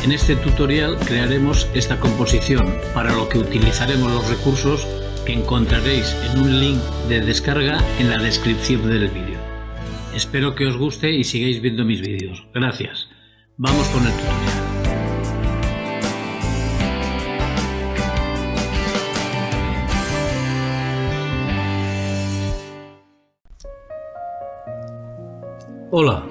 En este tutorial crearemos esta composición, para lo que utilizaremos los recursos que encontraréis en un link de descarga en la descripción del vídeo. Espero que os guste y sigáis viendo mis vídeos. Gracias. Vamos con el tutorial. Hola,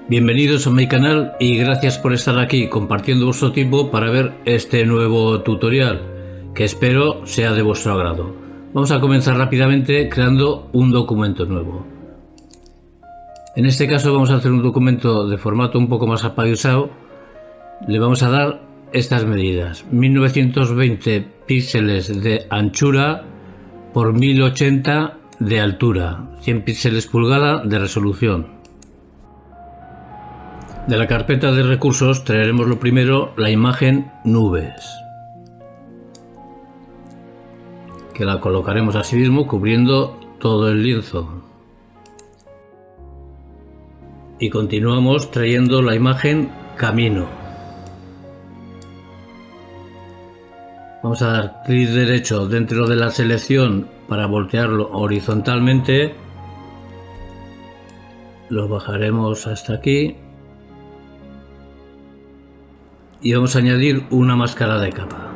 bienvenidos a mi canal y gracias por estar aquí compartiendo vuestro tiempo para ver este nuevo tutorial, que espero sea de vuestro agrado. Vamos a comenzar rápidamente creando un documento nuevo. En este caso vamos a hacer un documento de formato un poco más apaisado. Le vamos a dar estas medidas: 1920 píxeles de anchura por 1080 de altura, 100 píxeles pulgada de resolución. De la carpeta de recursos traeremos lo primero la imagen nubes, que la colocaremos así mismo cubriendo todo el lienzo. Y continuamos trayendo la imagen camino. Vamos a dar clic derecho dentro de la selección para voltearlo horizontalmente. Lo bajaremos hasta aquí. Y vamos a añadir una máscara de capa.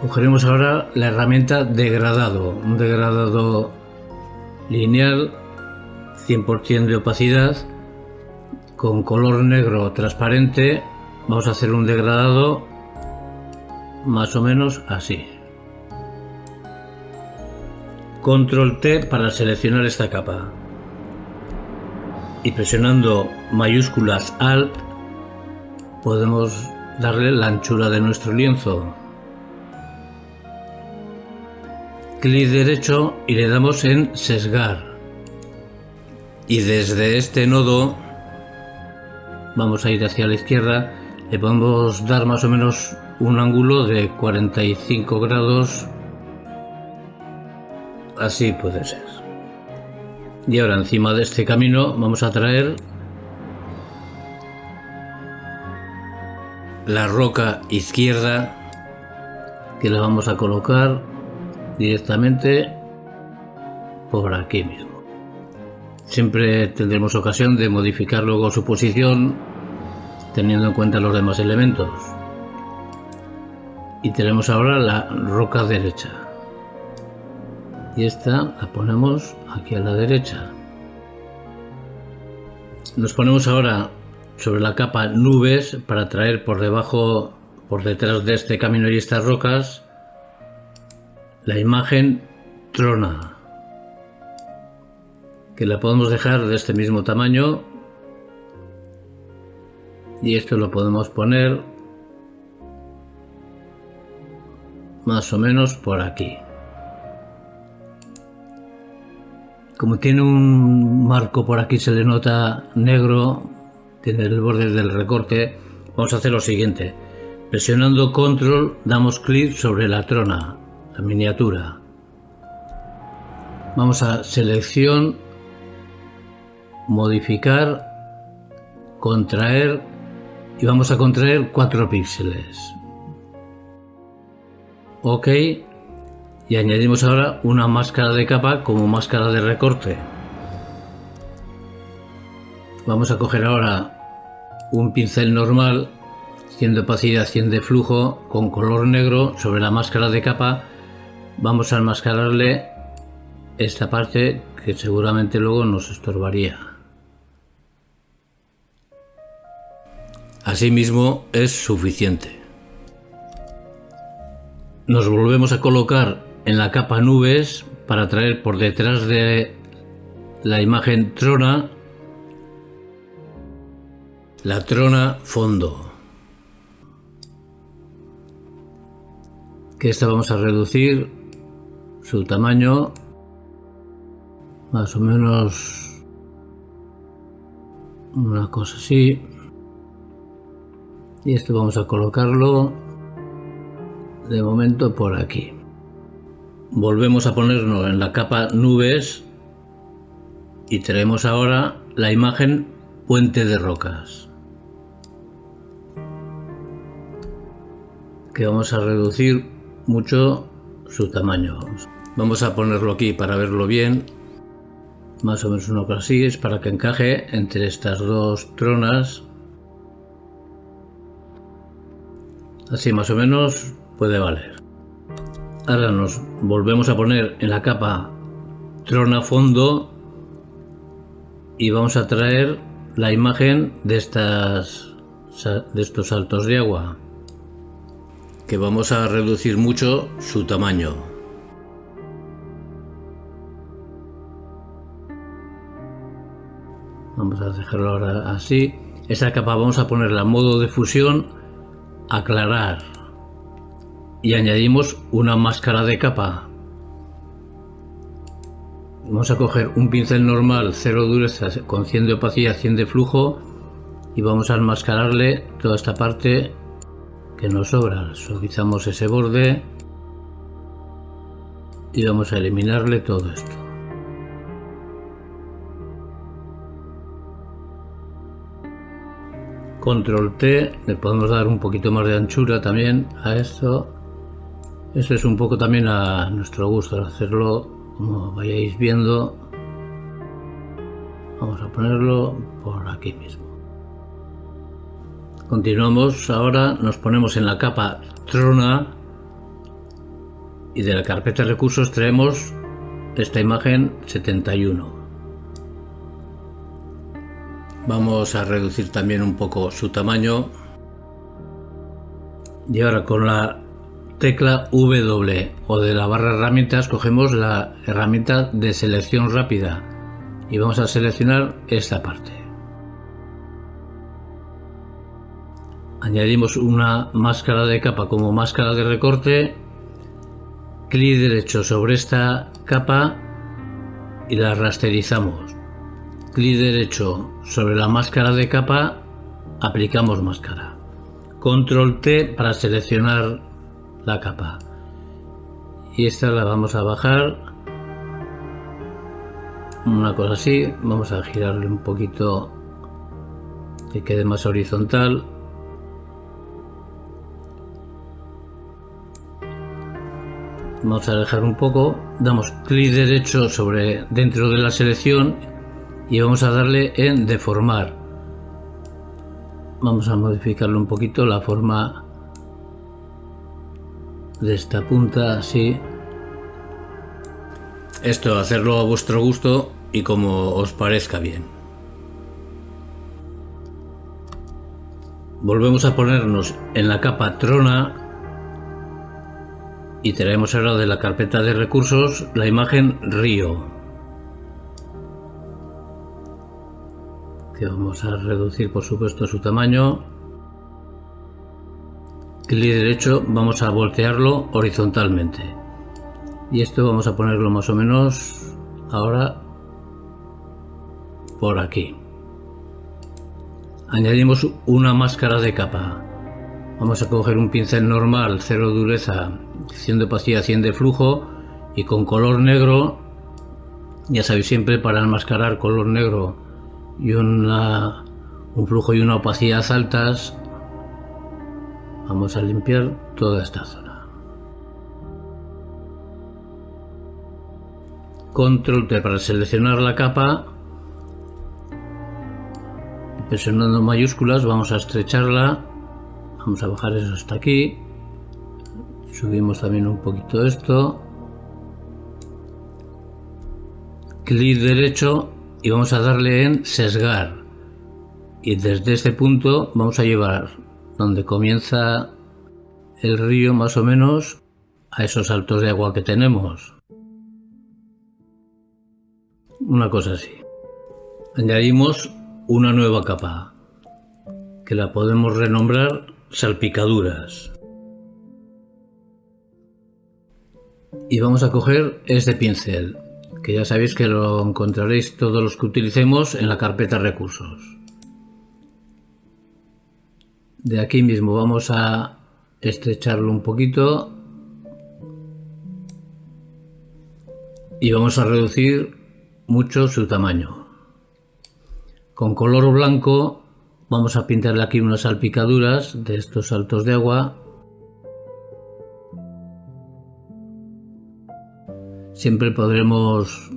Cogeremos ahora la herramienta degradado, un degradado lineal, 100% de opacidad, con color negro transparente. Vamos a hacer un degradado más o menos así. Control T para seleccionar esta capa. Y presionando mayúsculas Alt podemos darle la anchura de nuestro lienzo. Clic derecho y le damos en sesgar. Y desde este nodo vamos a ir hacia la izquierda. Le podemos dar más o menos un ángulo de 45 grados. Así puede ser. Y ahora encima de este camino vamos a traer la roca izquierda, que la vamos a colocar directamente por aquí mismo. Siempre tendremos ocasión de modificar luego su posición teniendo en cuenta los demás elementos. Y tenemos ahora la roca derecha, y esta la ponemos aquí a la derecha. Nos ponemos ahora sobre la capa nubes para traer por debajo, por detrás de este camino y estas rocas, la imagen trona, que la podemos dejar de este mismo tamaño, y esto lo podemos poner más o menos por aquí. Como tiene un marco por aquí, se le nota negro, tiene el borde del recorte. Vamos a hacer lo siguiente: presionando control damos clic sobre la trona, la miniatura. Vamos a selección, modificar, contraer, y vamos a contraer 4 píxeles. OK, y añadimos ahora una máscara de capa como máscara de recorte. Vamos a coger ahora un pincel normal, 100 de opacidad, 100 de flujo, con color negro. Sobre la máscara de capa vamos a enmascararle esta parte que seguramente luego nos estorbaría. Asimismo es suficiente. Nos volvemos a colocar en la capa nubes para traer por detrás de la imagen trona la trona fondo, que esta vamos a reducir su tamaño más o menos una cosa así, y esto vamos a colocarlo de momento por aquí. Volvemos a ponernos en la capa nubes y traemos ahora la imagen puente de rocas. que vamos a reducir mucho su tamaño. Vamos a ponerlo aquí para verlo bien, más o menos uno así, es para que encaje entre estas dos tronas. Así más o menos puede valer. Ahora nos volvemos a poner en la capa trona fondo y vamos a traer la imagen de estos saltos de agua, que vamos a reducir mucho su tamaño. Vamos a dejarlo ahora así. Esta capa vamos a ponerla en modo de fusión, aclarar, y añadimos una máscara de capa. Vamos a coger un pincel normal, 0 dureza, con 100 de opacidad, 100 de flujo, y vamos a enmascararle toda esta parte que nos sobra. Suavizamos ese borde y vamos a eliminarle todo esto. Control T, le podemos dar un poquito más de anchura también a esto. Esto es un poco también a nuestro gusto, hacerlo como vayáis viendo. Vamos a ponerlo por aquí mismo. Continuamos, ahora nos ponemos en la capa trona y de la carpeta de recursos traemos esta imagen 71. Vamos a reducir también un poco su tamaño y ahora con la tecla W o de la barra herramientas cogemos la herramienta de selección rápida y vamos a seleccionar esta parte. Añadimos una máscara de capa como máscara de recorte, clic derecho sobre esta capa y la rasterizamos. Clic derecho sobre la máscara de capa, aplicamos máscara. Control T para seleccionar la capa. Y esta la vamos a bajar. Una cosa así. Vamos a girarle un poquito que quede más horizontal. Vamos a dejar un poco. Damos clic derecho sobre dentro de la selección. Y vamos a darle en deformar. Vamos a modificarlo un poquito, la forma de esta punta, así. Esto hacerlo a vuestro gusto y como os parezca bien. Volvemos a ponernos en la capa trona y traemos ahora de la carpeta de recursos la imagen río. Que vamos a reducir por supuesto su tamaño. Clic derecho, vamos a voltearlo horizontalmente y esto vamos a ponerlo más o menos ahora por aquí. Añadimos una máscara de capa. Vamos a coger un pincel normal, 0 dureza, 100 de opacidad, 100 de flujo y con color negro, ya sabéis, siempre para enmascarar color negro y un flujo y una opacidad altas, vamos a limpiar toda esta zona. Control T para seleccionar la capa, presionando mayúsculas vamos a estrecharla, vamos a bajar eso hasta aquí, subimos también un poquito esto, clic derecho y vamos a darle en sesgar y desde este punto vamos a llevar donde comienza el río más o menos a esos saltos de agua que tenemos, una cosa así. Añadimos una nueva capa que la podemos renombrar salpicaduras y vamos a coger este pincel que ya sabéis que lo encontraréis todos los que utilicemos en la carpeta recursos. De aquí mismo vamos a estrecharlo un poquito y vamos a reducir mucho su tamaño. Con color blanco vamos a pintarle aquí unas salpicaduras de estos saltos de agua Siempre podremos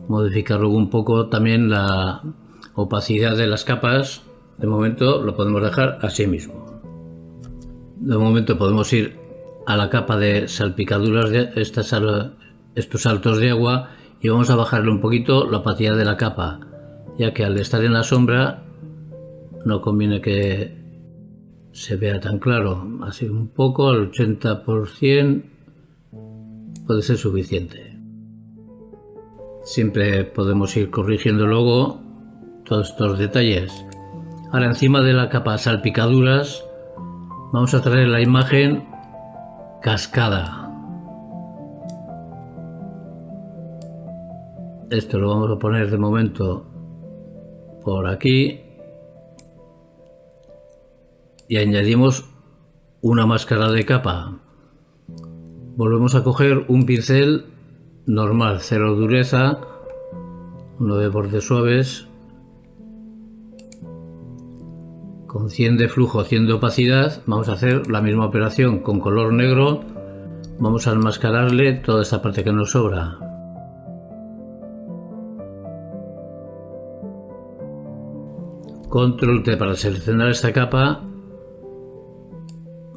modificarlo un poco también la opacidad de las capas. De momento lo podemos dejar así mismo. De momento podemos ir a la capa de salpicaduras de estos saltos de agua y vamos a bajarle un poquito la opacidad de la capa, ya que al estar en la sombra no conviene que se vea tan claro. Así un poco, al 80% puede ser suficiente. Siempre podemos ir corrigiendo luego todos estos detalles. Ahora, encima de la capa salpicaduras vamos a traer la imagen cascada. Esto lo vamos a poner de momento por aquí y añadimos una máscara de capa. Volvemos a coger un pincel normal, cero dureza, uno de bordes suaves, con 100 de flujo, 100 de opacidad. Vamos a hacer la misma operación con color negro. Vamos a enmascararle toda esta parte que nos sobra. Control T para seleccionar esta capa.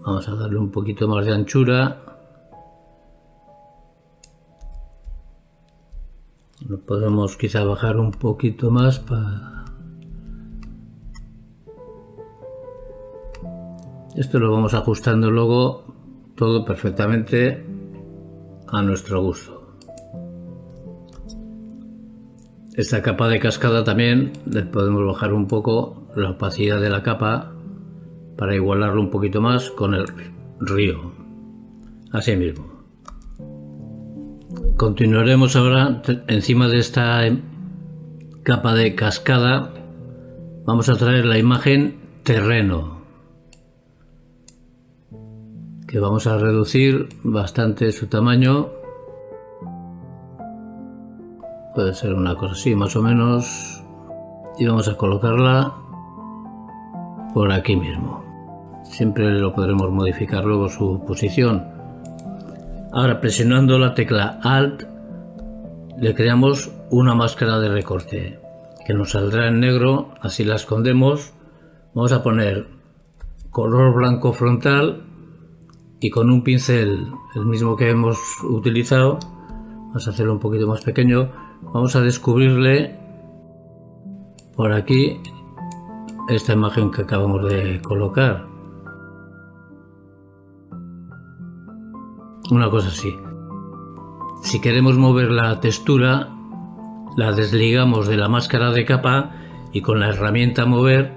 Vamos a darle un poquito más de anchura. Lo podemos quizá bajar un poquito más para... Esto lo vamos ajustando luego todo perfectamente a nuestro gusto. Esta capa de cascada también le podemos bajar un poco la opacidad de la capa para igualarlo un poquito más con el río. Así mismo. Continuaremos ahora encima de esta capa de cascada. Vamos a traer la imagen terreno, que vamos a reducir bastante su tamaño. Puede ser una cosa así más o menos, y vamos a colocarla por aquí mismo. Siempre lo podremos modificar luego su posición. Ahora, presionando la tecla Alt, le creamos una máscara de recorte que nos saldrá en negro. Así la escondemos. Vamos a poner color blanco frontal y con un pincel, el mismo que hemos utilizado, vamos a hacerlo un poquito más pequeño. Vamos a descubrirle por aquí esta imagen que acabamos de colocar. Una cosa así. Si queremos mover la textura, la desligamos de la máscara de capa y con la herramienta mover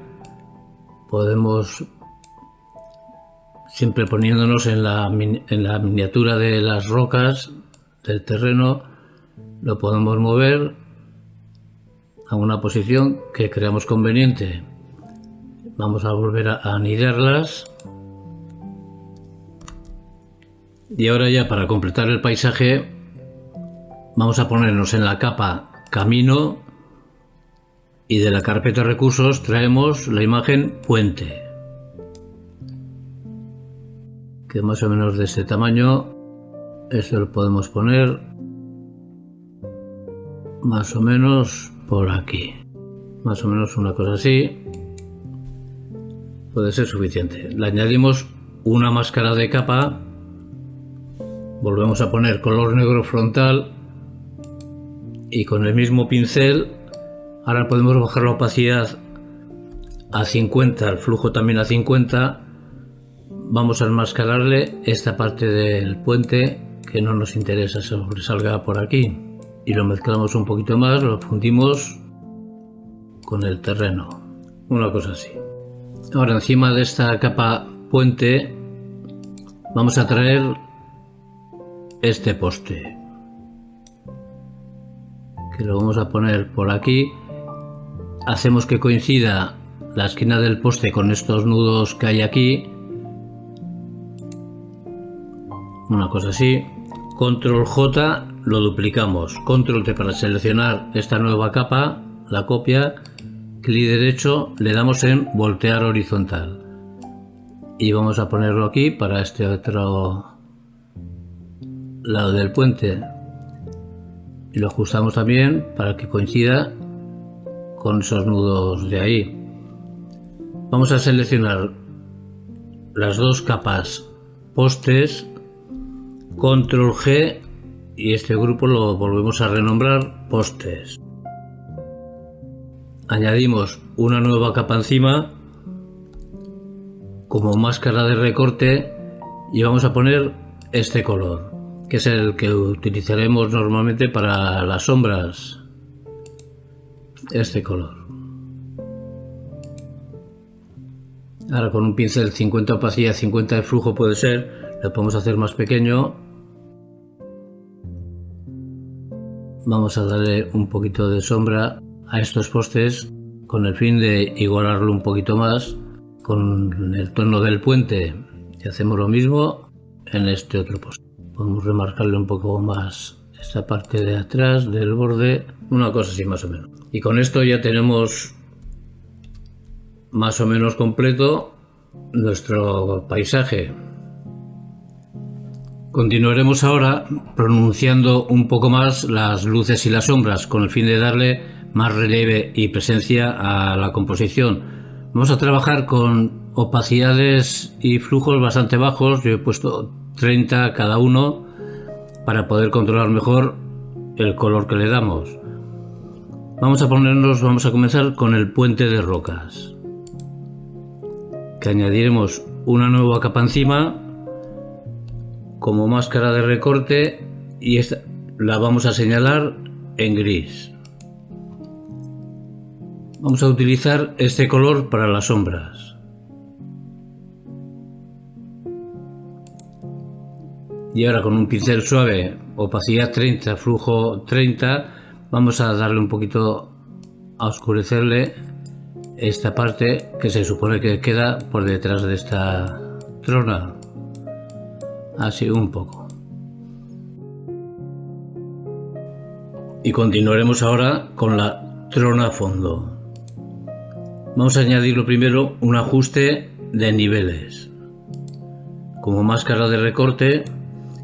podemos, siempre poniéndonos en la miniatura de las rocas del terreno, lo podemos mover a una posición que creamos conveniente. Vamos a volver a anidarlas. Y ahora ya, para completar el paisaje, vamos a ponernos en la capa camino y de la carpeta recursos traemos la imagen puente, que más o menos de este tamaño. Esto lo podemos poner más o menos por aquí, más o menos una cosa así, puede ser suficiente. Le añadimos una máscara de capa, volvemos a poner color negro frontal y con el mismo pincel ahora podemos bajar la opacidad a 50, el flujo también a 50. Vamos a enmascararle esta parte del puente que no nos interesa sobresalga por aquí y lo mezclamos un poquito más, lo fundimos con el terreno, una cosa así. Ahora, encima de esta capa puente vamos a traer este poste, que lo vamos a poner por aquí. Hacemos que coincida la esquina del poste con estos nudos que hay aquí, una cosa así. Control J, lo duplicamos. Control T para seleccionar esta nueva capa, la copia. Clic derecho, le damos en voltear horizontal y vamos a ponerlo aquí para este otro lado del puente. y lo ajustamos también para que coincida con esos nudos de ahí. Vamos a seleccionar las dos capas postes, control G, y este grupo lo volvemos a renombrar postes. Añadimos una nueva capa encima como máscara de recorte y vamos a poner este color, que es el que utilizaremos normalmente para las sombras. Este color. Ahora con un pincel 50 opacidad, 50 de flujo puede ser, lo podemos hacer más pequeño. Vamos a darle un poquito de sombra a estos postes con el fin de igualarlo un poquito más con el tono del puente, y hacemos lo mismo en este otro poste. Podemos remarcarle un poco más esta parte de atrás del borde, una cosa así más o menos. Y con esto ya tenemos más o menos completo nuestro paisaje. Continuaremos ahora pronunciando un poco más las luces y las sombras con el fin de darle más relieve y presencia a la composición. Vamos a trabajar con opacidades y flujos bastante bajos. Yo he puesto 30 cada uno para poder controlar mejor el color que le damos. Vamos a comenzar con el puente de rocas, que añadiremos una nueva capa encima como máscara de recorte, y esta la vamos a señalar en gris. Vamos a utilizar este color para las sombras. Y ahora con un pincel suave, opacidad 30, flujo 30, vamos a darle un poquito, a oscurecerle esta parte que se supone que queda por detrás de esta trona. Así un poco. Y continuaremos ahora con la trona a fondo. Vamos a añadirlo primero un ajuste de niveles como máscara de recorte,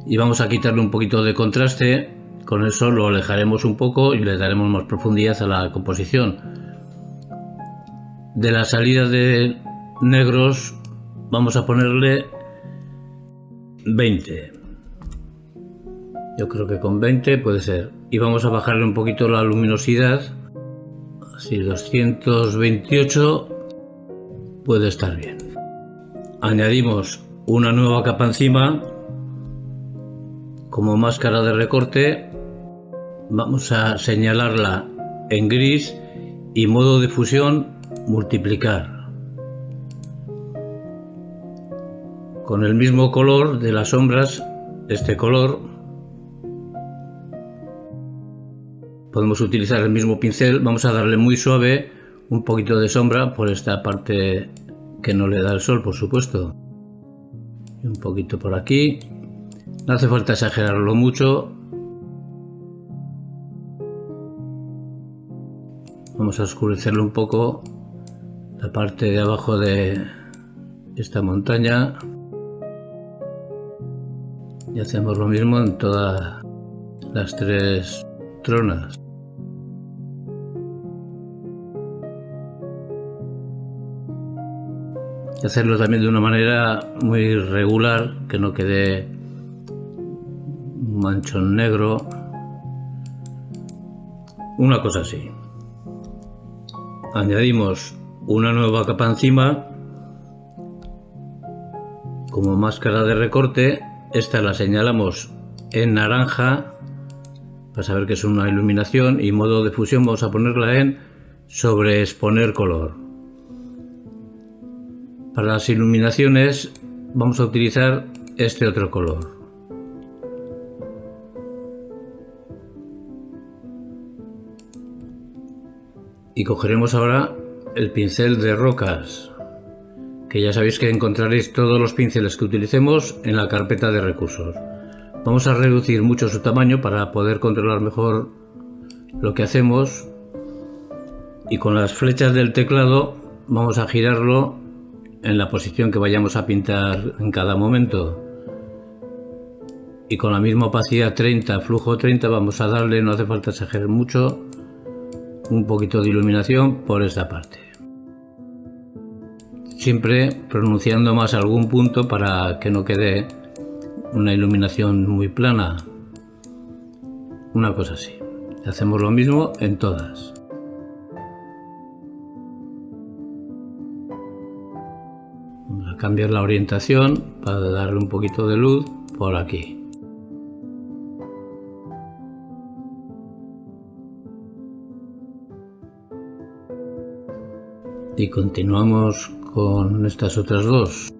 y vamos a quitarle un poquito de contraste. Con eso lo alejaremos un poco y le daremos más profundidad a la composición. De la salida de negros vamos a ponerle 20. Yo creo que con 20 puede ser. Y vamos a bajarle un poquito la luminosidad. Así 228 puede estar bien. Añadimos una nueva capa encima como máscara de recorte. Vamos a señalarla en gris y modo de fusión multiplicar. Con el mismo color de las sombras, este color, podemos utilizar el mismo pincel. Vamos a darle muy suave un poquito de sombra por esta parte que no le da el sol, por supuesto. Y un poquito por aquí. No hace falta exagerarlo mucho. Vamos a oscurecerlo un poco la parte de abajo de esta montaña. Y hacemos lo mismo en todas las tres tronas. Y hacerlo también de una manera muy regular, que no quede un manchón negro. Una cosa así. Añadimos una nueva capa encima como máscara de recorte. Esta la señalamos en naranja para saber que es una iluminación, y modo de fusión vamos a ponerla en sobreexponer color. Para las iluminaciones vamos a utilizar este otro color. Y cogeremos ahora el pincel de rocas, que ya sabéis que encontraréis todos los pinceles que utilicemos en la carpeta de recursos. Vamos a reducir mucho su tamaño para poder controlar mejor lo que hacemos, y con las flechas del teclado vamos a girarlo en la posición que vayamos a pintar en cada momento. y con la misma opacidad 30, flujo 30, vamos a darle, no hace falta exagerar mucho, un poquito de iluminación por esta parte. Siempre pronunciando más algún punto para que no quede una iluminación muy plana. Una cosa así. Hacemos lo mismo en todas. Vamos a cambiar la orientación para darle un poquito de luz por aquí. Y continuamos con estas otras dos.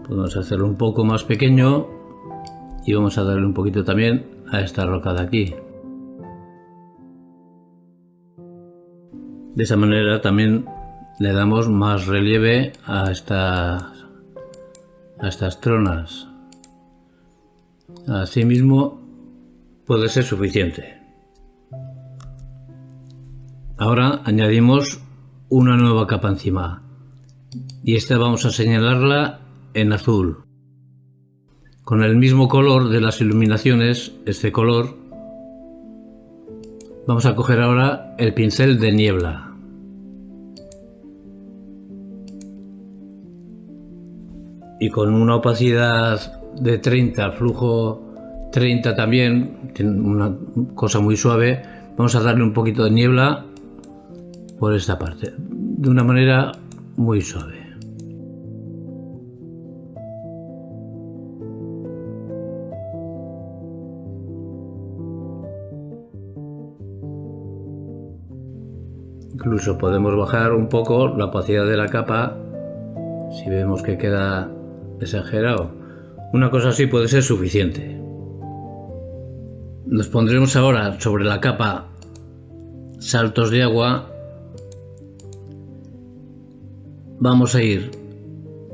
Podemos hacerlo un poco más pequeño y vamos a darle un poquito también a esta roca de aquí. De esa manera también le damos más relieve a estas tronas. Asimismo puede ser suficiente. Ahora añadimos una nueva capa encima y esta vamos a señalarla en azul. Con el mismo color de las iluminaciones, este color, vamos a coger ahora el pincel de niebla. Y con una opacidad de 30, flujo 30 también, una cosa muy suave, vamos a darle un poquito de niebla por esta parte, de una manera muy suave. Incluso podemos bajar un poco la opacidad de la capa si vemos que queda exagerado. Una cosa así puede ser suficiente. Nos pondremos ahora sobre la capa saltos de agua. Vamos a ir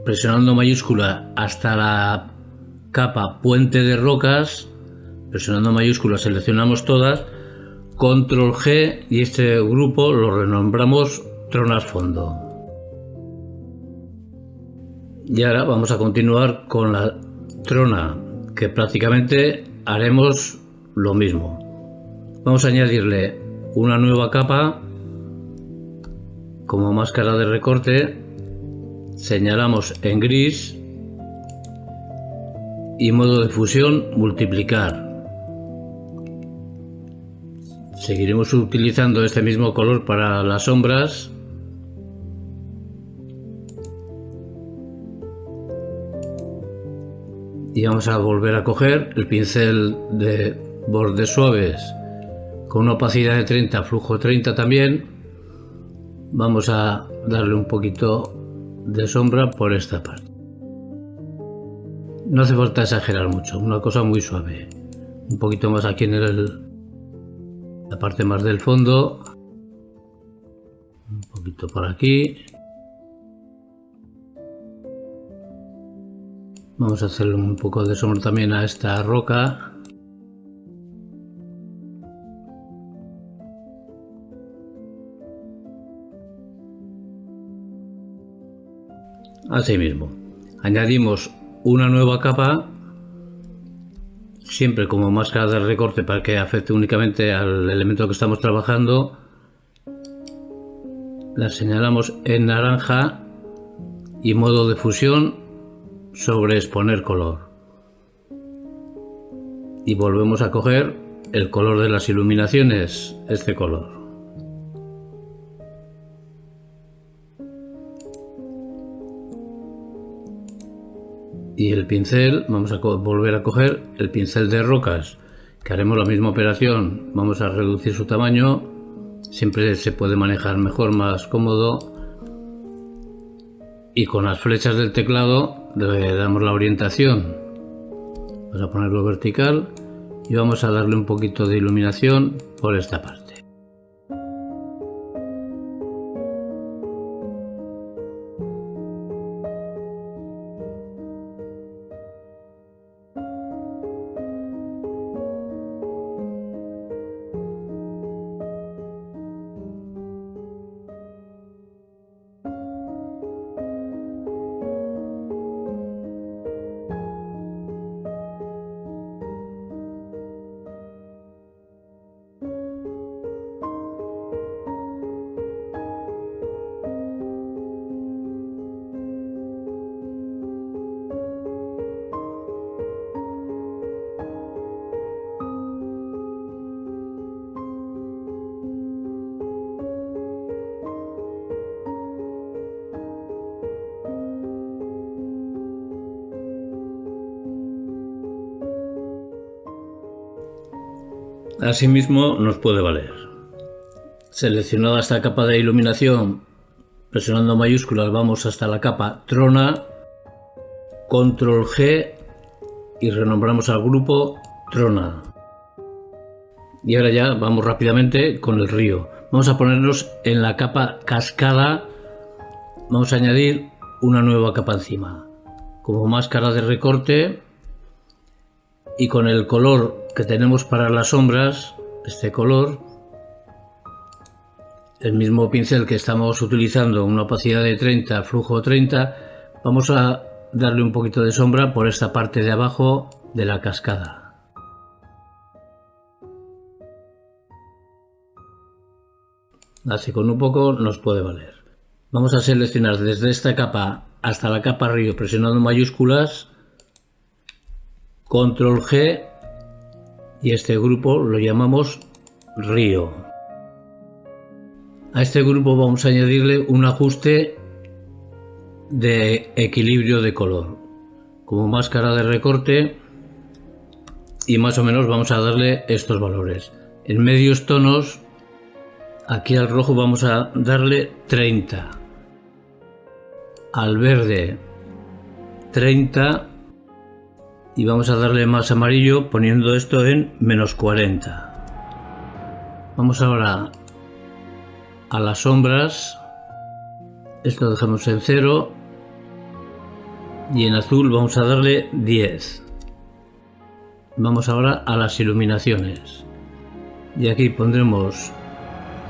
presionando mayúscula hasta la capa puente de rocas. Presionando mayúscula seleccionamos todas. Control G y este grupo lo renombramos tronas fondo. Y ahora vamos a continuar con la trona, que prácticamente haremos lo mismo. Vamos a añadirle una nueva capa como máscara de recorte. Señalamos en gris y modo de fusión multiplicar. Seguiremos utilizando este mismo color para las sombras. Y vamos a volver a coger el pincel de bordes suaves con una opacidad de 30, flujo 30 también. Vamos a darle un poquito de sombra por esta parte. No hace falta exagerar mucho, una cosa muy suave. Un poquito más aquí en la parte más del fondo, un poquito por aquí. Vamos a hacerle un poco de sombra también a esta roca. Así mismo, añadimos una nueva capa, siempre como máscara de recorte para que afecte únicamente al elemento que estamos trabajando. La señalamos en naranja y modo de fusión sobre exponer color. Y volvemos a coger el color de las iluminaciones, este color. Y el pincel, vamos a volver a coger el pincel de rocas, que haremos la misma operación. Vamos a reducir su tamaño Siempre se puede manejar mejor, más cómodo. Y con las flechas del teclado le damos la orientación. Vamos a ponerlo vertical y vamos a darle un poquito de iluminación por esta parte. Asimismo nos puede valer. Seleccionada esta capa de iluminación, presionando mayúsculas vamos hasta la capa Trona, Control G y renombramos al grupo Trona. Y ahora ya vamos rápidamente con el río. Vamos a ponernos en la capa Cascada, vamos a añadir una nueva capa encima, como máscara de recorte, y con el color que tenemos para las sombras, este color, el mismo pincel que estamos utilizando, una opacidad de 30, flujo 30, vamos a darle un poquito de sombra por esta parte de abajo de la cascada. Así con un poco nos puede valer. Vamos a seleccionar desde esta capa hasta la capa río presionando mayúsculas, Control G, y este grupo lo llamamos río. A este grupo vamos a añadirle un ajuste de equilibrio de color como máscara de recorte, y más o menos vamos a darle estos valores. En medios tonos, aquí al rojo vamos a darle 30, al verde 30, y vamos a darle más amarillo poniendo esto en menos 40. Vamos ahora a las sombras, esto lo dejamos en 0, y en azul vamos a darle 10. Vamos ahora a las iluminaciones, y aquí pondremos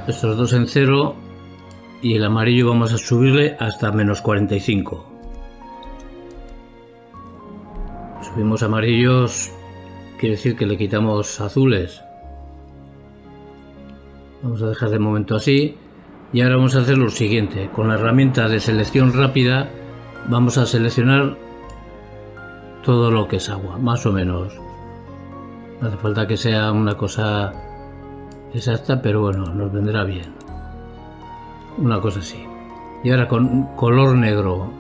estos dos en 0 y el amarillo vamos a subirle hasta menos 45. Subimos amarillos, quiere decir que le quitamos azules. Vamos a dejar de momento así, y ahora vamos a hacer lo siguiente. Con la herramienta de selección rápida vamos a seleccionar todo lo que es agua, más o menos. No hace falta que sea una cosa exacta, pero bueno, nos vendrá bien. Una cosa así. Y ahora con color negro,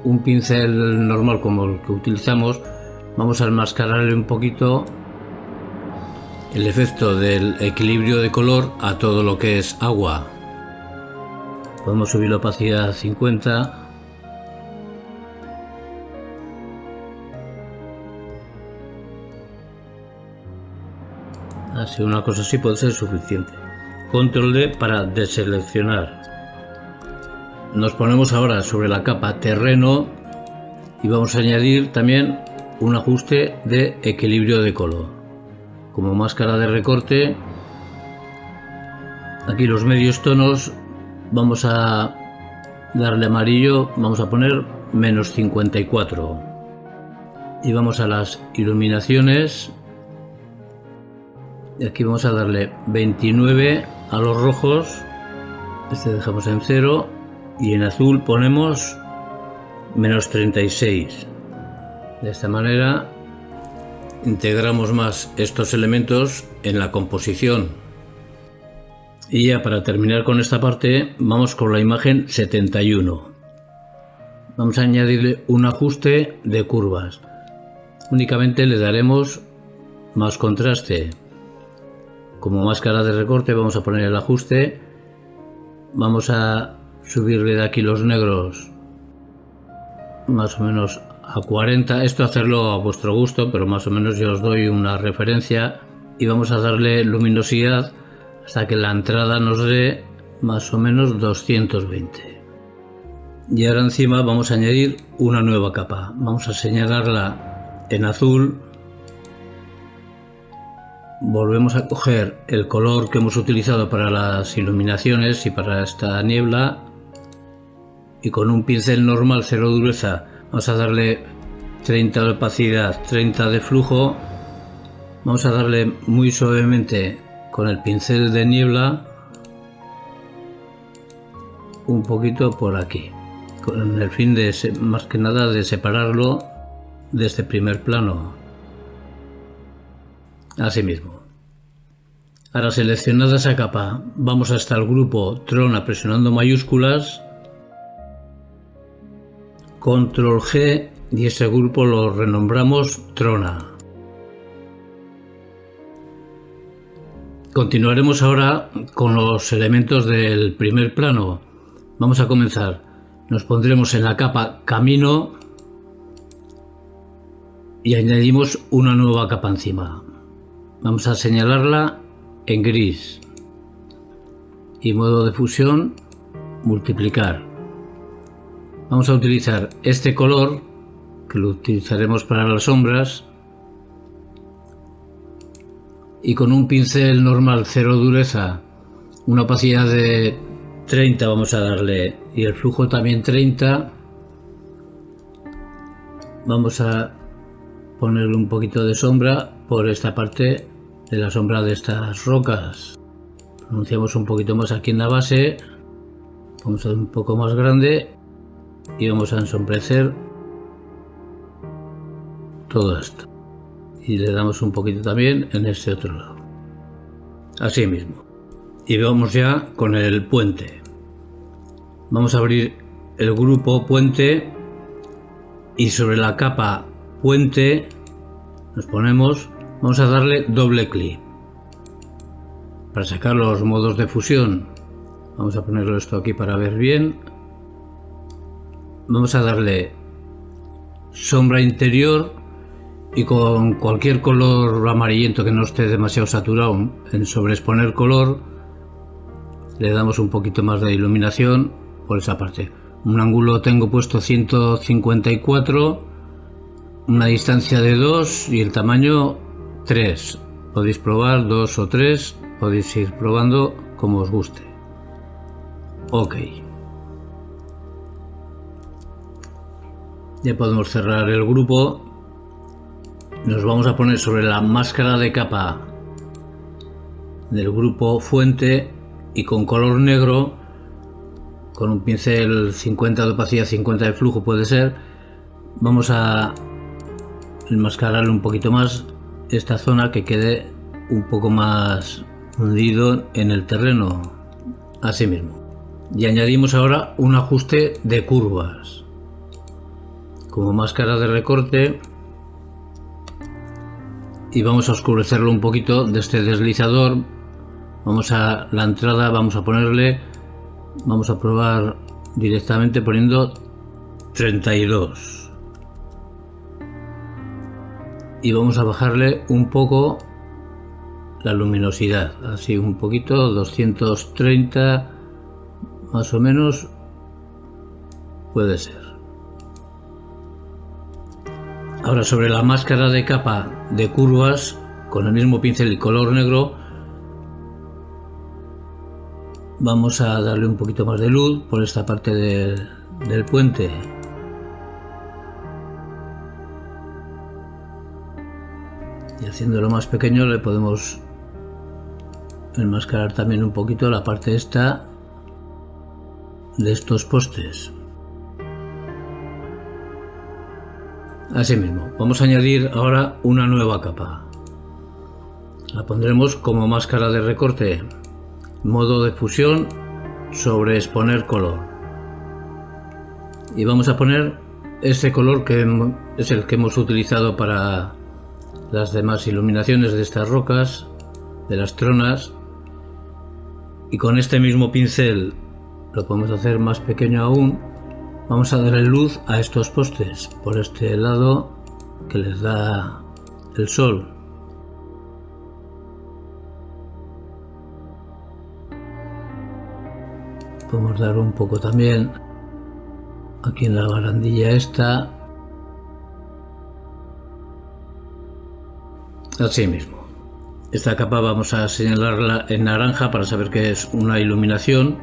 un pincel normal como el que utilizamos, vamos a enmascararle un poquito el efecto del equilibrio de color a todo lo que es agua. Podemos subir la opacidad a 50. Así, una cosa así puede ser suficiente. Control D para deseleccionar. Nos ponemos ahora sobre la capa terreno y vamos a añadir también un ajuste de equilibrio de color como máscara de recorte. Aquí los medios tonos vamos a darle amarillo, vamos a poner menos 54, y vamos a las iluminaciones y aquí vamos a darle 29 a los rojos, este dejamos en 0, y en azul ponemos menos 36. De esta manera integramos más estos elementos en la composición. Y ya para terminar con esta parte vamos con la imagen 71. Vamos a añadirle un ajuste de curvas. Únicamente le daremos más contraste. como máscara de recorte vamos a poner el ajuste, vamos a subirle de aquí los negros más o menos a 40, esto hacerlo a vuestro gusto, pero más o menos yo os doy una referencia, y vamos a darle luminosidad hasta que la entrada nos dé más o menos 220. Y ahora encima vamos a añadir una nueva capa, vamos a señalarla en azul, volvemos a coger el color que hemos utilizado para las iluminaciones y para esta niebla, y con un pincel normal, cero dureza, vamos a darle 30 de opacidad, 30 de flujo, vamos a darle muy suavemente con el pincel de niebla un poquito por aquí, con el fin de, más que nada, de separarlo de este primer plano, así mismo. Ahora, seleccionada esa capa, vamos hasta el grupo Trona presionando mayúsculas, Control G, y ese grupo lo renombramos Trona. Continuaremos ahora con los elementos del primer plano. Vamos a comenzar. Nos pondremos en la capa Camino y añadimos una nueva capa encima. Vamos a señalarla en gris y modo de fusión multiplicar. Vamos a utilizar este color, que lo utilizaremos para las sombras, y con un pincel normal, cero dureza, una opacidad de 30 vamos a darle, y el flujo también 30. Vamos a ponerle un poquito de sombra por esta parte de la sombra de estas rocas. Pronunciamos un poquito más aquí en la base, vamos a hacer un poco más grande y vamos a ensombrecer todo esto, y le damos un poquito también en este otro lado, así mismo. Y vamos ya con el puente. Vamos a abrir el grupo puente y sobre la capa puente nos ponemos, vamos a darle doble clic para sacar los modos de fusión. Vamos a ponerlo esto aquí para ver bien. Vamos a darle sombra interior y con cualquier color amarillento que no esté demasiado saturado en sobreexponer color, le damos un poquito más de iluminación por esa parte. Un ángulo tengo puesto 154, una distancia de 2 y el tamaño 3. Podéis probar 2 o 3, podéis ir probando como os guste. Ok. Ya podemos cerrar el grupo. Nos vamos a poner sobre la máscara de capa del grupo fuente y con color negro, con un pincel 50 de opacidad, 50 de flujo puede ser, vamos a enmascararle un poquito más esta zona, que quede un poco más hundido en el terreno, así mismo. Y añadimos ahora un ajuste de curvas como máscara de recorte, y vamos a oscurecerlo un poquito de este deslizador. Vamos a la entrada, vamos a ponerle, vamos a probar directamente poniendo 32 y vamos a bajarle un poco la luminosidad, así un poquito, 230 más o menos puede ser. Ahora, sobre la máscara de capa de curvas, con el mismo pincel y color negro, vamos a darle un poquito más de luz por esta parte del puente. Y haciéndolo más pequeño le podemos enmascarar también un poquito la parte esta de estos postes. Así mismo, vamos a añadir ahora una nueva capa. La pondremos como máscara de recorte, modo de fusión, sobre exponer color. Y vamos a poner este color que es el que hemos utilizado para las demás iluminaciones de estas rocas, de las tronas, y con este mismo pincel lo podemos hacer más pequeño aún. Vamos a darle luz a estos postes por este lado que les da el sol. Podemos dar un poco también aquí en la barandilla esta. Así mismo. Esta capa vamos a señalarla en naranja para saber que es una iluminación,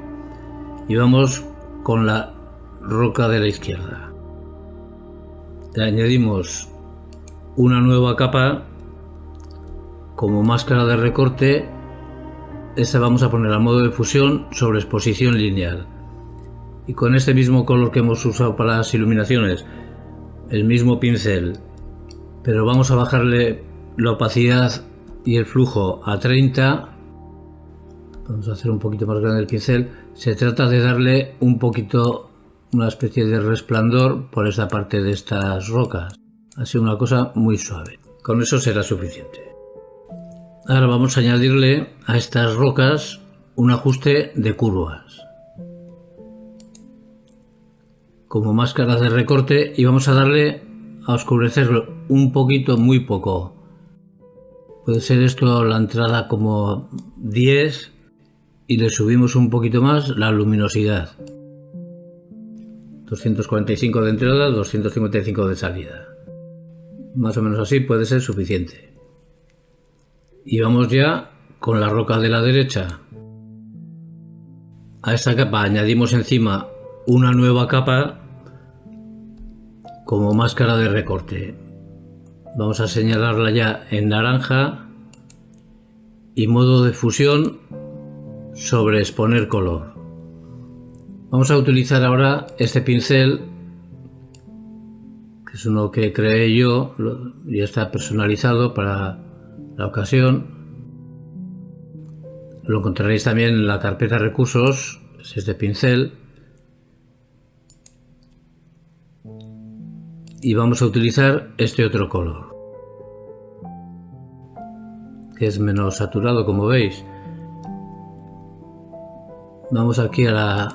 y vamos con la roca de la izquierda. Le añadimos una nueva capa como máscara de recorte. Esta vamos a poner a modo de fusión sobre exposición lineal, y con este mismo color que hemos usado para las iluminaciones, el mismo pincel, pero vamos a bajarle la opacidad y el flujo a 30. Vamos a hacer un poquito más grande el pincel. Se trata de darle un poquito, una especie de resplandor por esta parte de estas rocas, así una cosa muy suave. Con eso será suficiente. Ahora vamos a añadirle a estas rocas un ajuste de curvas como máscara de recorte, y vamos a darle a oscurecerlo un poquito, muy poco. Puede ser esto la entrada como 10, y le subimos un poquito más la luminosidad. 245 de entrada, 255 de salida. Más o menos así puede ser suficiente. Y vamos ya con la roca de la derecha. A esta capa añadimos encima una nueva capa como máscara de recorte. Vamos a señalarla ya en naranja y modo de fusión sobre exponer color. Vamos a utilizar ahora este pincel, que es uno que creé yo y está personalizado para la ocasión. Lo encontraréis también en la carpeta recursos, es este pincel. Y vamos a utilizar este otro color, que es menos saturado, como veis. Vamos aquí a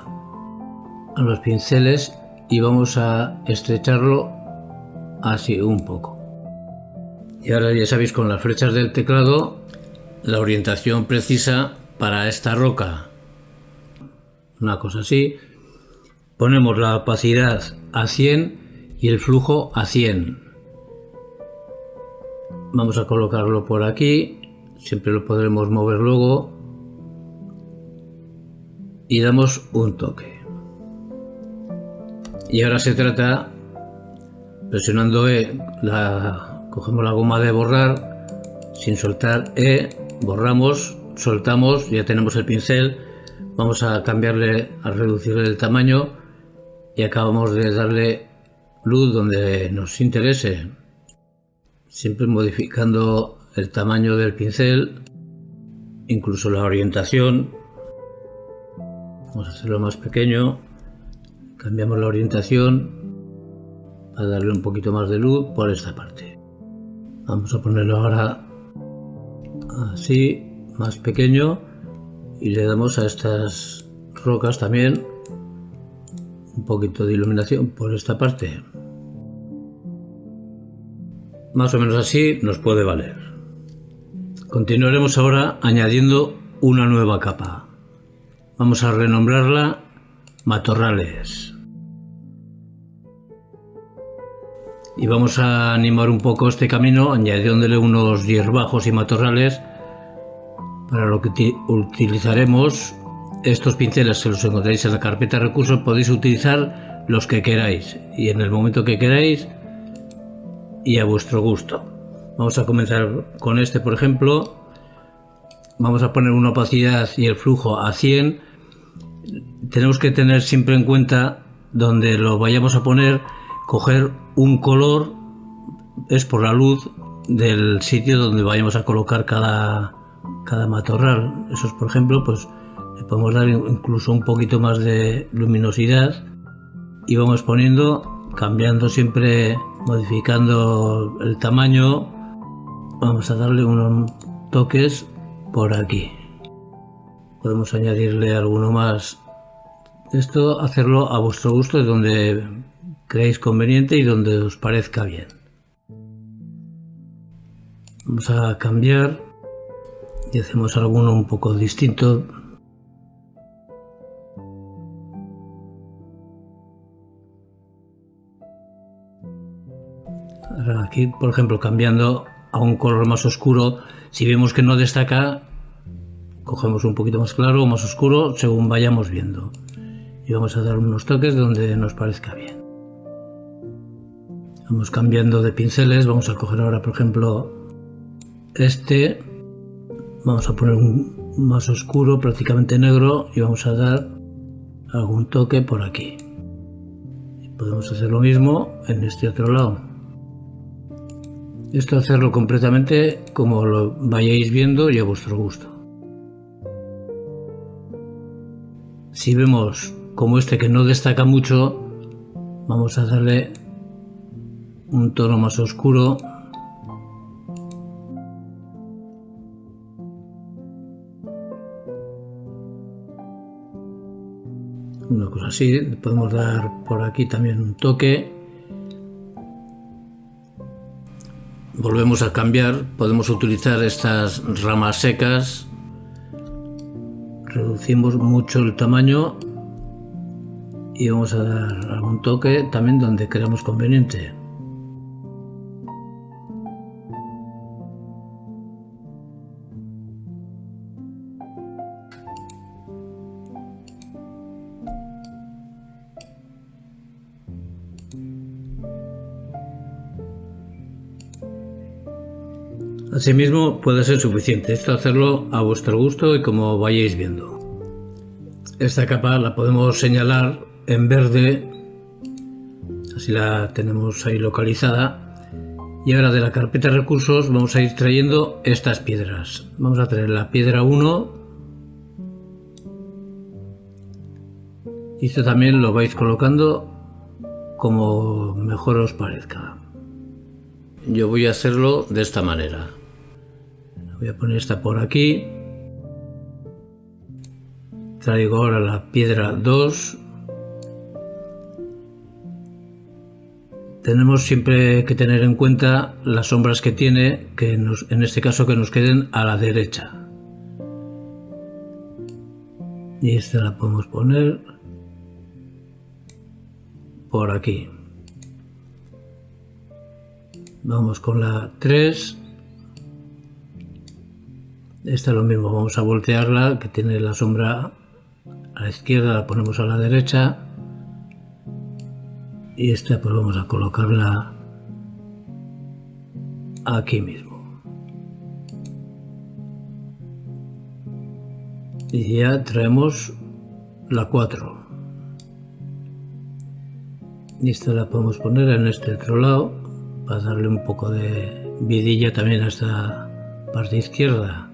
los pinceles y vamos a estrecharlo así un poco. Y ahora ya sabéis, con las flechas del teclado, la orientación precisa para esta roca. Una cosa así. Ponemos la opacidad a 100 y el flujo a 100. Vamos a colocarlo por aquí, siempre lo podremos mover luego, y damos un toque. Y ahora se trata, presionando E, cogemos la goma de borrar, sin soltar E, borramos, soltamos, ya tenemos el pincel. Vamos a cambiarle, a reducirle el tamaño, y acabamos de darle luz donde nos interese, siempre modificando el tamaño del pincel, incluso la orientación. Vamos a hacerlo más pequeño, cambiamos la orientación para darle un poquito más de luz por esta parte. Vamos a ponerlo ahora así, más pequeño, y le damos a estas rocas también un poquito de iluminación por esta parte. Más o menos así nos puede valer. Continuaremos ahora añadiendo una nueva capa. Vamos a renombrarla Matorrales. Y vamos a animar un poco este camino añadiéndole unos hierbajos y matorrales, para lo que utilizaremos estos pinceles que los encontráis en la carpeta recursos. Podéis utilizar los que queráis y en el momento que queráis y a vuestro gusto. Vamos a comenzar con este, por ejemplo. Vamos a poner una opacidad y el flujo a 100. Tenemos que tener siempre en cuenta donde lo vayamos a poner, coger un color, es por la luz del sitio donde vayamos a colocar cada matorral. Eso es, por ejemplo, pues le podemos dar incluso un poquito más de luminosidad, y vamos poniendo, cambiando siempre, modificando el tamaño. Vamos a darle unos toques por aquí. Podemos añadirle alguno más. Esto hacerlo a vuestro gusto, donde creáis conveniente y donde os parezca bien. Vamos a cambiar y hacemos alguno un poco distinto. Ahora aquí, por ejemplo, cambiando a un color más oscuro, si vemos que no destaca, cogemos un poquito más claro o más oscuro según vayamos viendo. Y vamos a dar unos toques donde nos parezca bien. Vamos cambiando de pinceles. Vamos a coger ahora, por ejemplo, este. Vamos a poner un más oscuro, prácticamente negro, y vamos a dar algún toque por aquí. Y podemos hacer lo mismo en este otro lado. Esto hacerlo completamente como lo vayáis viendo y a vuestro gusto. Si vemos como este que no destaca mucho, vamos a darle un tono más oscuro. Una cosa así. Podemos dar por aquí también un toque. Volvemos a cambiar. Podemos utilizar estas ramas secas. Reducimos mucho el tamaño y vamos a dar algún toque también donde creamos conveniente. Asimismo puede ser suficiente, esto hacerlo a vuestro gusto y como vayáis viendo. Esta capa la podemos señalar en verde, así la tenemos ahí localizada. Y ahora de la carpeta recursos vamos a ir trayendo estas piedras. Vamos a traer la piedra 1 y esto también lo vais colocando como mejor os parezca. Yo voy a hacerlo de esta manera. Voy a poner esta por aquí. Traigo ahora la piedra 2. Tenemos siempre que tener en cuenta las sombras que tiene, en este caso que nos queden a la derecha. Y esta la podemos poner por aquí. Vamos con la 3. Esta es lo mismo, vamos a voltearla, que tiene la sombra a la izquierda, la ponemos a la derecha. Y esta pues vamos a colocarla aquí mismo. Y ya traemos la 4. Y esta la podemos poner en este otro lado para darle un poco de vidilla también a esta parte izquierda.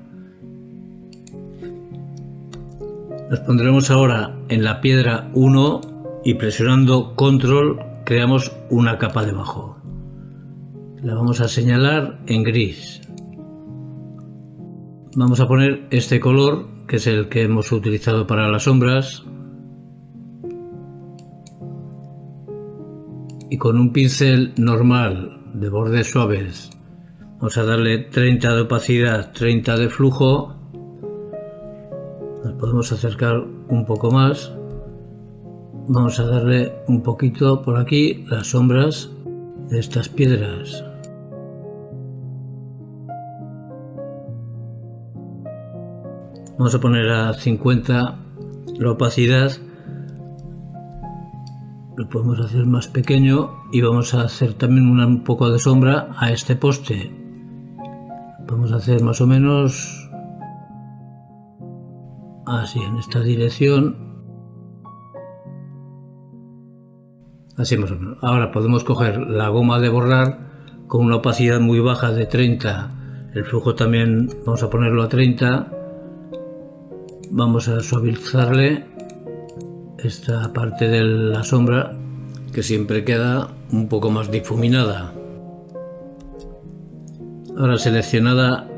Nos pondremos ahora en la piedra 1 y presionando control creamos una capa debajo. La vamos a señalar en gris. Vamos a poner este color, que es el que hemos utilizado para las sombras. Y con un pincel normal de bordes suaves vamos a darle 30 de opacidad, 30 de flujo. Nos podemos acercar un poco más. Vamos a darle un poquito por aquí las sombras de estas piedras. Vamos a poner a 50 la opacidad. Lo podemos hacer más pequeño y vamos a hacer también un poco de sombra a este poste. Vamos a hacer más o menos así, en esta dirección. Así más o menos. Ahora podemos coger la goma de borrar con una opacidad muy baja de 30. El flujo también vamos a ponerlo a 30. Vamos a suavizarle esta parte de la sombra, que siempre queda un poco más difuminada. Ahora seleccionada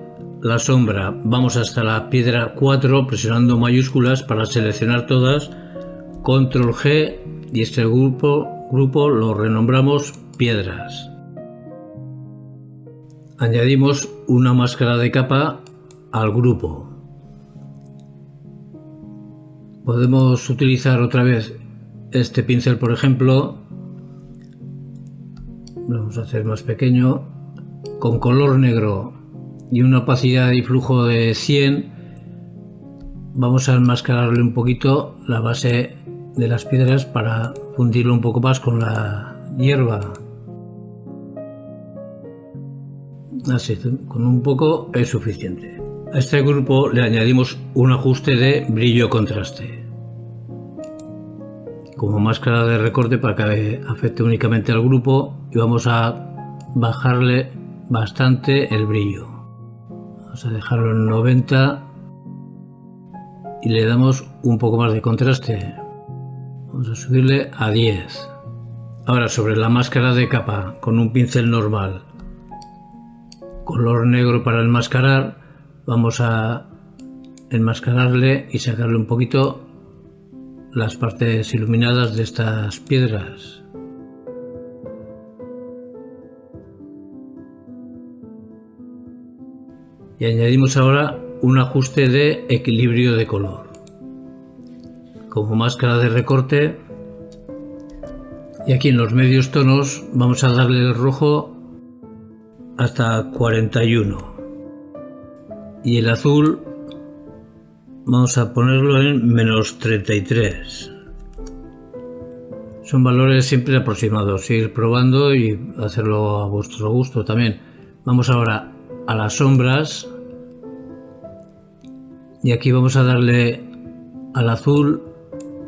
la sombra vamos hasta la piedra 4 presionando mayúsculas para seleccionar todas, control G, y este grupo lo renombramos piedras. Añadimos una máscara de capa al grupo. Podemos utilizar otra vez este pincel, por ejemplo, lo vamos a hacer más pequeño, con color negro y una opacidad y flujo de 100. Vamos a enmascararle un poquito la base de las piedras para fundirlo un poco más con la hierba. Así, con un poco es suficiente. A este grupo le añadimos un ajuste de brillo-contraste como máscara de recorte para que afecte únicamente al grupo, y vamos a bajarle bastante el brillo. Vamos a dejarlo en 90 y le damos un poco más de contraste. Vamos a subirle a 10. Ahora, sobre la máscara de capa con un pincel normal, color negro para enmascarar, vamos a enmascararle y sacarle un poquito las partes iluminadas de estas piedras. Y añadimos ahora un ajuste de equilibrio de color. Como máscara de recorte, y aquí en los medios tonos vamos a darle el rojo hasta 41 y el azul vamos a ponerlo en menos 33. Son valores siempre aproximados, ir probando y hacerlo a vuestro gusto también. Vamos ahora a las sombras y aquí vamos a darle al azul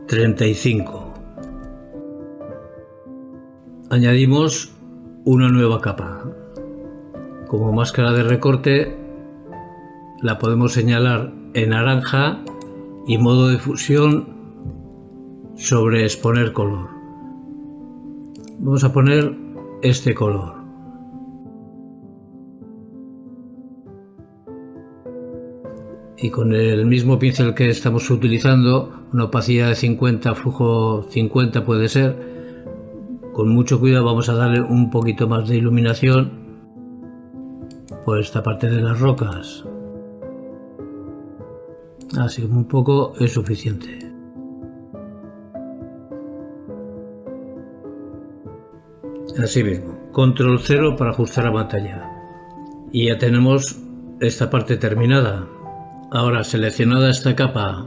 35. Añadimos una nueva capa. Como máscara de recorte la podemos señalar en naranja y modo de fusión sobre exponer color. Vamos a poner este color. Y con el mismo pincel que estamos utilizando, una opacidad de 50, flujo 50 puede ser, con mucho cuidado vamos a darle un poquito más de iluminación por esta parte de las rocas. Así un poco es suficiente. Así mismo, control 0 para ajustar la pantalla. Y ya tenemos esta parte terminada. Ahora, seleccionada esta capa,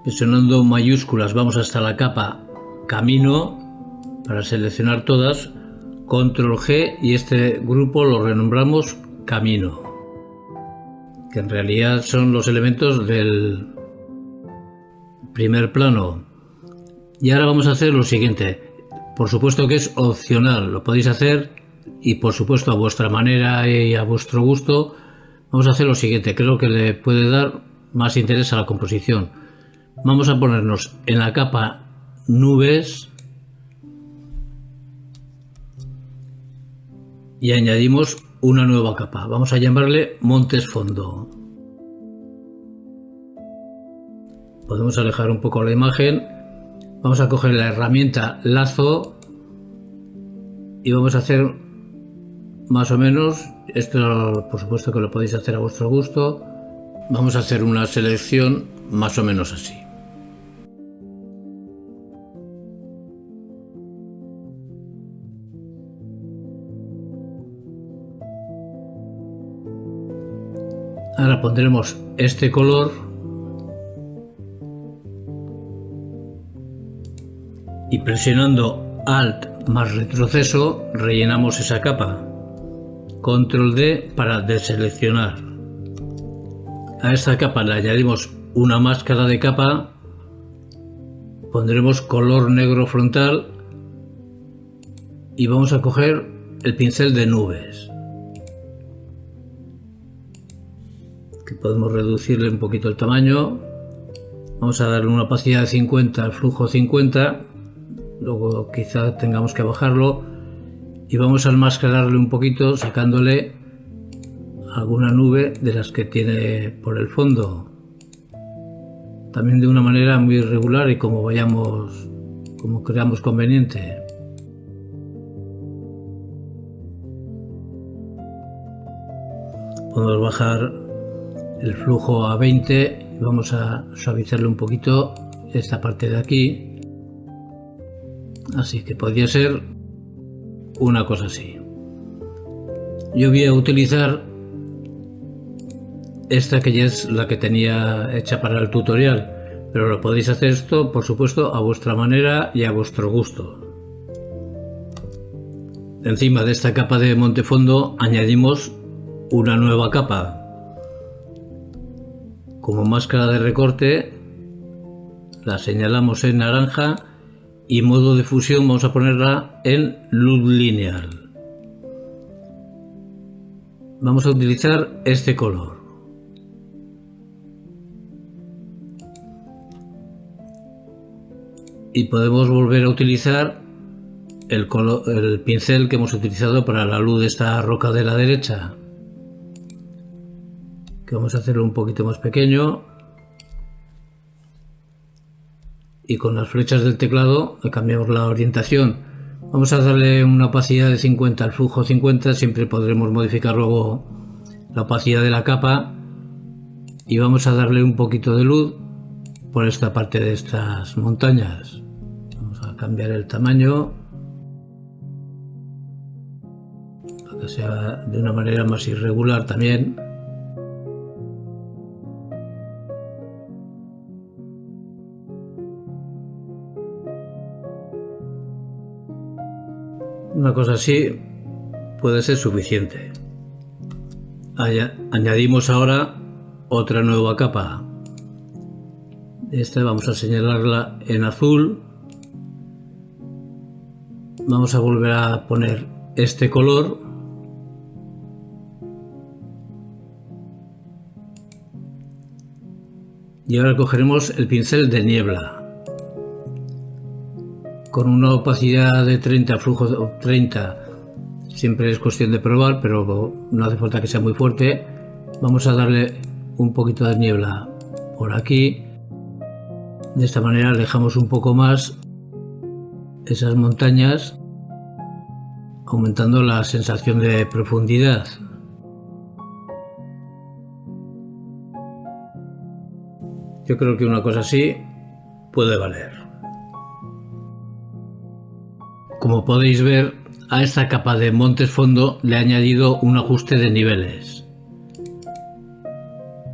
presionando mayúsculas vamos hasta la capa camino para seleccionar todas, control G, y este grupo lo renombramos camino, que en realidad son los elementos del primer plano. Y ahora vamos a hacer lo siguiente. Por supuesto que es opcional, lo podéis hacer y por supuesto a vuestra manera y a vuestro gusto. Vamos a hacer lo siguiente, creo que le puede dar más interés a la composición. Vamos a ponernos en la capa nubes y añadimos una nueva capa. Vamos a llamarle montes fondo. Podemos alejar un poco la imagen. Vamos a coger la herramienta lazo y vamos a hacer más o menos, esto por supuesto que lo podéis hacer a vuestro gusto. Vamos a hacer una selección más o menos así. Ahora pondremos este color y presionando Alt más retroceso rellenamos esa capa. Control D para deseleccionar. A esta capa le añadimos una máscara de capa, pondremos color negro frontal y vamos a coger el pincel de nubes, que podemos reducirle un poquito el tamaño. Vamos a darle una opacidad de 50 al flujo 50, luego quizá tengamos que bajarlo, y vamos a enmascararle un poquito sacándole alguna nube de las que tiene por el fondo. También de una manera muy irregular y como creamos conveniente. Podemos bajar el flujo a 20 y vamos a suavizarle un poquito esta parte de aquí. Así que podría ser una cosa así. Yo voy a utilizar esta que ya es la que tenía hecha para el tutorial, pero lo podéis hacer esto, por supuesto, a vuestra manera y a vuestro gusto. Encima de esta capa de montefondo añadimos una nueva capa. Como máscara de recorte la señalamos en naranja y modo de fusión vamos a ponerla en luz lineal. Vamos a utilizar este color. Y podemos volver a utilizar el pincel que hemos utilizado para la luz de esta roca de la derecha, que vamos a hacerlo un poquito más pequeño, y con las flechas del teclado le cambiamos la orientación. Vamos a darle una opacidad de 50 al flujo 50, siempre podremos modificar luego la opacidad de la capa, y vamos a darle un poquito de luz por esta parte de estas montañas. Vamos a cambiar el tamaño para que sea de una manera más irregular también. Una cosa así puede ser suficiente. Añadimos ahora otra nueva capa. Esta vamos a señalarla en azul. Vamos a volver a poner este color. Y ahora cogeremos el pincel de niebla. Con una opacidad de 30, flujo de 30, siempre es cuestión de probar, pero no hace falta que sea muy fuerte. Vamos a darle un poquito de niebla por aquí. De esta manera alejamos un poco más esas montañas, aumentando la sensación de profundidad. Yo creo que una cosa así puede valer. Como podéis ver, a esta capa de montes fondo le he añadido un ajuste de niveles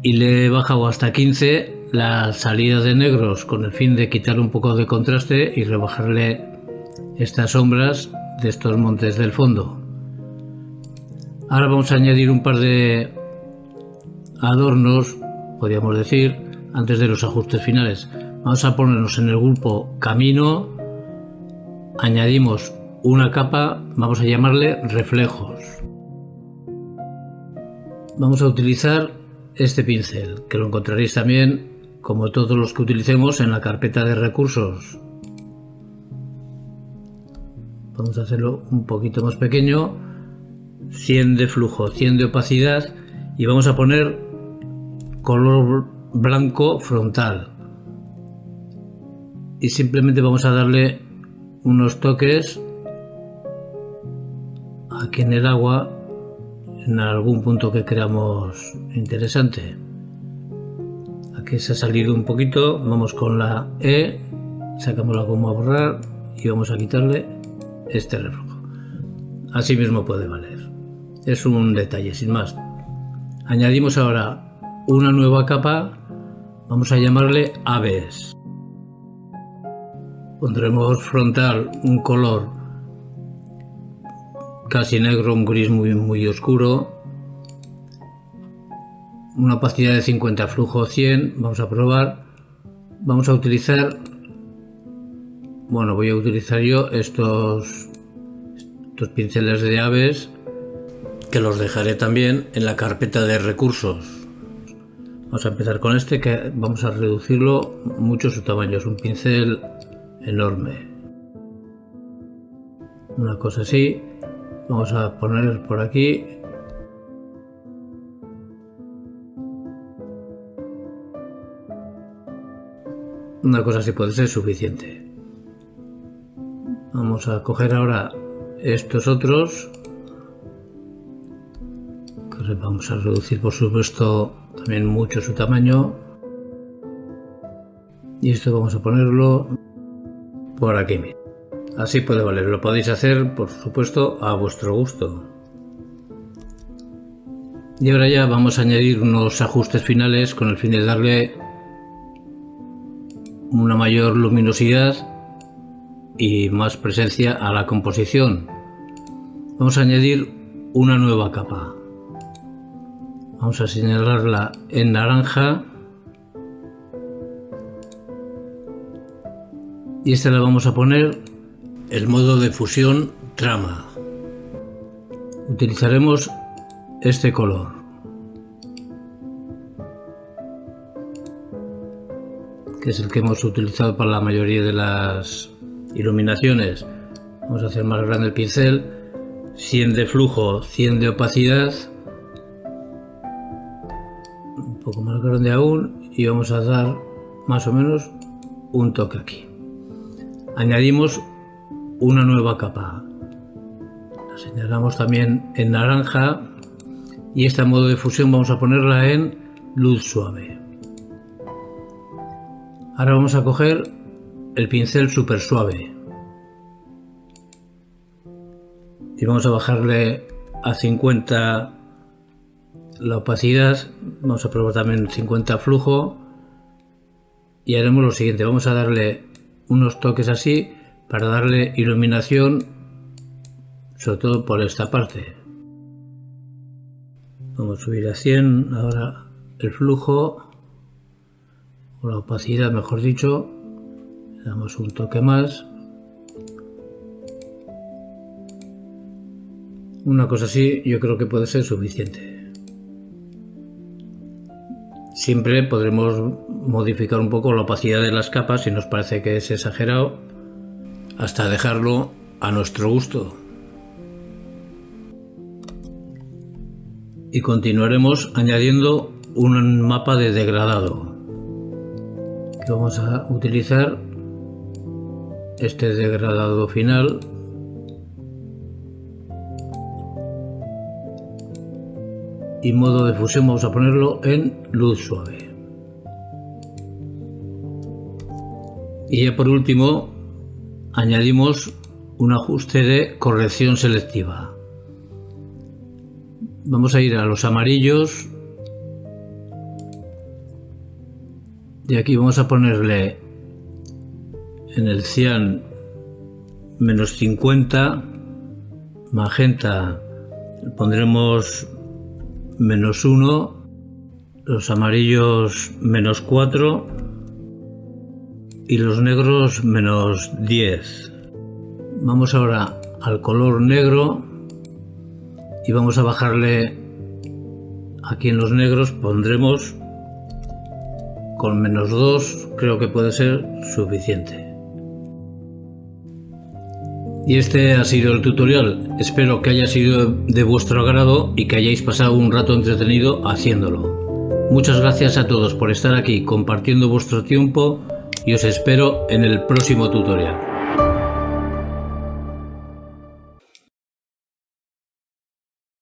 y le he bajado hasta 15 la salida de negros con el fin de quitar un poco de contraste y rebajarle estas sombras de estos montes del fondo. Ahora vamos a añadir un par de adornos, podríamos decir, antes de los ajustes finales. Vamos a ponernos en el grupo camino. Añadimos una capa, vamos a llamarle reflejos. Vamos a utilizar este pincel, que lo encontraréis también, como todos los que utilicemos, en la carpeta de recursos. Vamos a hacerlo un poquito más pequeño, 100 de flujo, 100 de opacidad, y vamos a poner color blanco frontal. Y simplemente vamos a darle unos toques aquí en el agua, en algún punto que creamos interesante. Aquí se ha salido un poquito, vamos con la E, sacamos la goma a borrar y vamos a quitarle este reflejo. Así mismo puede valer, es un detalle sin más. Añadimos ahora una nueva capa, vamos a llamarle aves. Pondremos frontal un color casi negro, un gris muy oscuro, una opacidad de 50, flujo 100, vamos a probar. Vamos a utilizar, voy a utilizar yo estos pinceles de aves, que los dejaré también en la carpeta de recursos. Vamos a empezar con este, que vamos a reducirlo mucho su tamaño, es un pincel enorme, una cosa así. Vamos a poner por aquí Una cosa así puede ser suficiente. Vamos a coger ahora estos otros, que vamos a reducir por supuesto también mucho su tamaño, y esto vamos a ponerlo por aquí mismo. Así puede valer, lo podéis hacer por supuesto a vuestro gusto. Y ahora ya vamos a añadir unos ajustes finales con el fin de darle una mayor luminosidad y más presencia a la composición. Vamos a añadir una nueva capa. Vamos a señalarla en naranja y esta la vamos a poner el modo de fusión trama. Utilizaremos este color, que es el que hemos utilizado para la mayoría de las iluminaciones. Vamos a hacer más grande el pincel, 100 de flujo, 100 de opacidad, un poco más grande aún, y vamos a dar más o menos un toque aquí. Añadimos una nueva capa, la señalamos también en naranja, y este modo de fusión vamos a ponerla en luz suave. Ahora vamos a coger el pincel súper suave y vamos a bajarle a 50 la opacidad, vamos a probar también 50 flujo, y haremos lo siguiente, vamos a darle unos toques así para darle iluminación, sobre todo por esta parte. Vamos a subir a 100 ahora el flujo, o la opacidad mejor dicho, le damos un toque más. Una cosa así yo creo que puede ser suficiente. Siempre podremos modificar un poco la opacidad de las capas si nos parece que es exagerado, hasta dejarlo a nuestro gusto. Y continuaremos añadiendo un mapa de degradado, que vamos a utilizar este degradado final, y modo de fusión vamos a ponerlo en luz suave. Y ya por último añadimos un ajuste de corrección selectiva. Vamos a ir a los amarillos y aquí vamos a ponerle en el cian menos 50, magenta pondremos menos 1, los amarillos menos 4 y los negros menos 10. Vamos ahora al color negro y vamos a bajarle aquí en los negros, pondremos con menos 2, creo que puede ser suficiente. Y este ha sido el tutorial, espero que haya sido de vuestro agrado y que hayáis pasado un rato entretenido haciéndolo. Muchas gracias a todos por estar aquí compartiendo vuestro tiempo y os espero en el próximo tutorial.